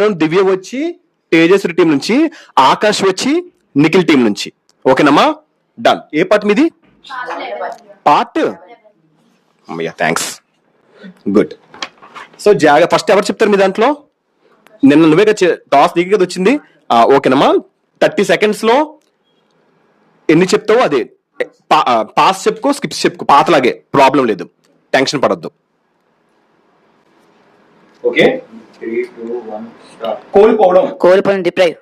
Round దివ్య వచ్చి Tejaswi team నుంచి, ఆకాష్ వచ్చి నిఖిల్ టీం నుంచి. ఓకేనమ్మా, డన్. ఏ పార్ట్ మీది? Part. Thanks, good. So first ఎవరు చెప్తారు మీ దాంట్లో? నిన్న నువ్వే టాస్ దిగి కదా వచ్చింది. ఓకేనమ్మా, 30 seconds లో ఎన్ని చెప్తావో అదే. పాస్ చెప్పుకో, స్కిప్స్ చెప్పుకో, పాతలాగే, ప్రాబ్లం లేదు, టెన్షన్ పడద్దు. ఓకే. 3, 2, 1 స్టార్ట్. కోల్పోవడం డిప్రైవ్,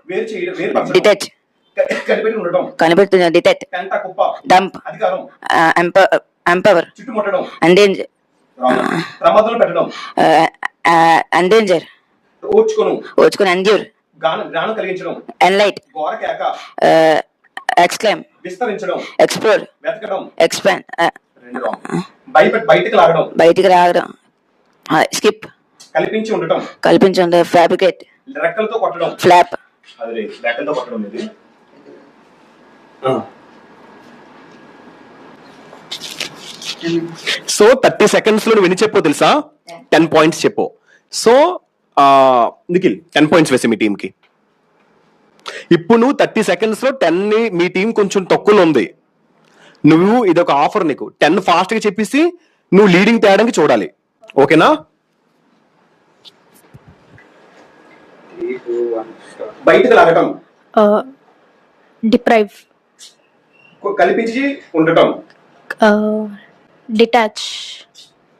డిటెచ్, కనిపెడుతుంది, detect, dump, empower, endanger, endanger, ఓచుకొని, endure, enlight, exclaim, explore, expand, బయటికి రావడం, స్కిప్, కల్పించి ఉండటం, ఫ్యాబ్రికేట్, ఫ్లాప్. సో 30 seconds లో నువ్వు ఎన్ని చెప్పో తెలుసా? 10 points చెప్పు. సో నిఖిల్ 10 points వేసే మీ టీం కి. ఇప్పుడు నువ్వు 30 seconds లో 10 ని మీ టీం కొంచెం తక్కువలో ఉంది. నువ్వు ఇదొక ఆఫర్, నీకు 10 ఫాస్ట్ గా చెప్పేసి నువ్వు లీడింగ్ తేయడానికి చూడాలి. ఓకేనా? బయటకు లాగటం, డిప్రైవ్, కల్పించి ఉండటం, డిటాచ్,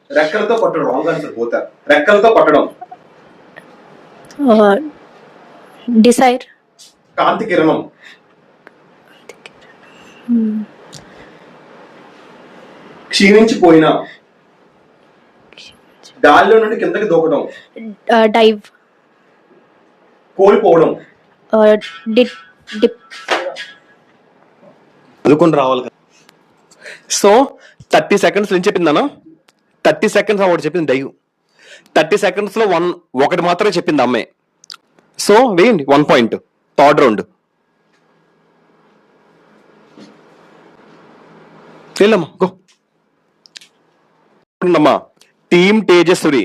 రెక్కలతో కొట్టడం. రాంగ్ ఆన్సర్, పోతారు. రెక్కలతో కొట్టడం, డిసైర్, కాంతి కిరణం, క్షీణించిపోయిన, గాలిలో నుండి కిందకి దూకడం, డైవ్, కోల్పోవడం, చదువుకొని రావాలి కదా. సో 30 seconds ఏం చెప్పిందన్నా? 30 seconds ఒకటి చెప్పింది డైవ్. 30 seconds లో ఒకటి మాత్రమే చెప్పింది అమ్మాయి. సో వేయండి 1 point. థర్డ్ రౌండ్ వెళ్ళమ్మా, గో. టీమ్ తేజస్వి